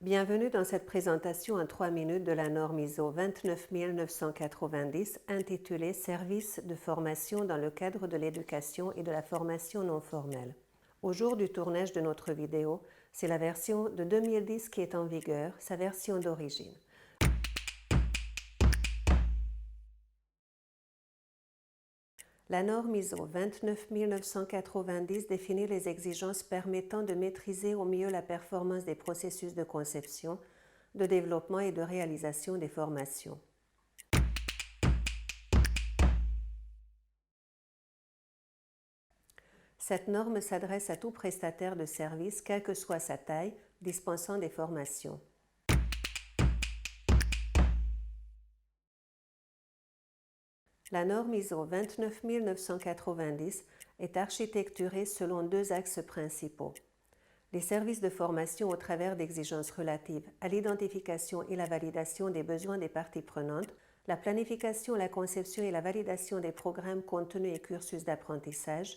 Bienvenue dans cette présentation en 3 minutes de la norme ISO 29990 intitulée Services de formation dans le cadre de l'éducation et de la formation non formelle. Au jour du tournage de notre vidéo, c'est la version de 2010 qui est en vigueur, sa version d'origine. La norme ISO 29990 définit les exigences permettant de maîtriser au mieux la performance des processus de conception, de développement et de réalisation des formations. Cette norme s'adresse à tout prestataire de service, quelle que soit sa taille, dispensant des formations. La norme ISO 29990 est architecturée selon deux axes principaux. Les services de formation au travers d'exigences relatives à l'identification et la validation des besoins des parties prenantes, la planification, la conception et la validation des programmes, contenus et cursus d'apprentissage,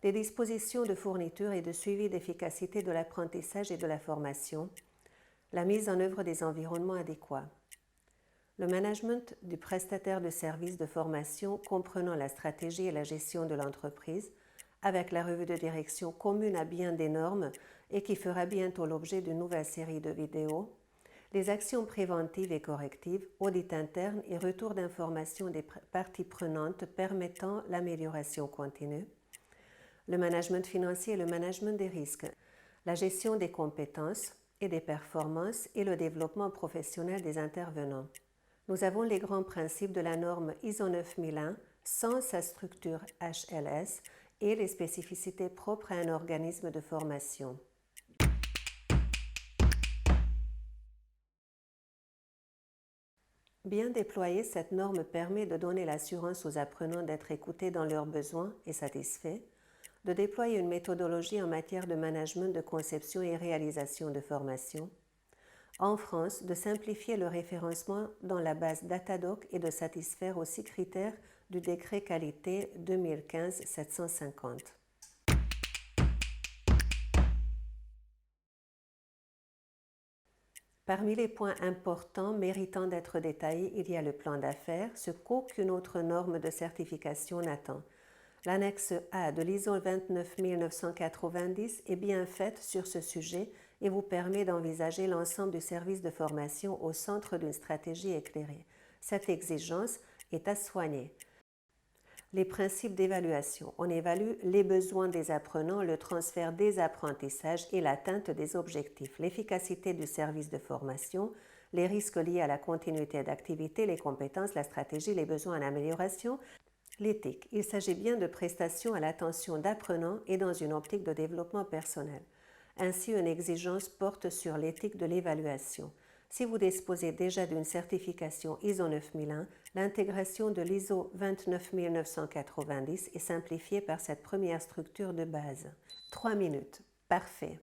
des dispositions de fourniture et de suivi d'efficacité de l'apprentissage et de la formation, la mise en œuvre des environnements adéquats. Le management du prestataire de services de formation comprenant la stratégie et la gestion de l'entreprise, avec la revue de direction commune à bien des normes et qui fera bientôt l'objet d'une nouvelle série de vidéos, les actions préventives et correctives, audit interne et retour d'informations des parties prenantes permettant l'amélioration continue, le management financier et le management des risques, la gestion des compétences et des performances et le développement professionnel des intervenants. Nous avons les grands principes de la norme ISO 9001 sans sa structure HLS et les spécificités propres à un organisme de formation. Bien déployée, cette norme permet de donner l'assurance aux apprenants d'être écoutés dans leurs besoins et satisfaits, de déployer une méthodologie en matière de management de conception et réalisation de formation, en France, de simplifier le référencement dans la base Datadoc et de satisfaire aux 6 critères du décret qualité 2015-750. Parmi les points importants méritant d'être détaillés, il y a le plan d'affaires, ce qu'aucune autre norme de certification n'attend. L'annexe A de l'ISO 29990 est bien faite sur ce sujet et vous permet d'envisager l'ensemble du service de formation au centre d'une stratégie éclairée. Cette exigence est à soigner. Les principes d'évaluation. On évalue les besoins des apprenants, le transfert des apprentissages et l'atteinte des objectifs, l'efficacité du service de formation, les risques liés à la continuité d'activité, les compétences, la stratégie, les besoins en amélioration. L'éthique. Il s'agit bien de prestations à l'attention d'apprenants et dans une optique de développement personnel. Ainsi, une exigence porte sur l'éthique de l'évaluation. Si vous disposez déjà d'une certification ISO 9001, l'intégration de l'ISO 29990 est simplifiée par cette première structure de base. 3 minutes. Parfait.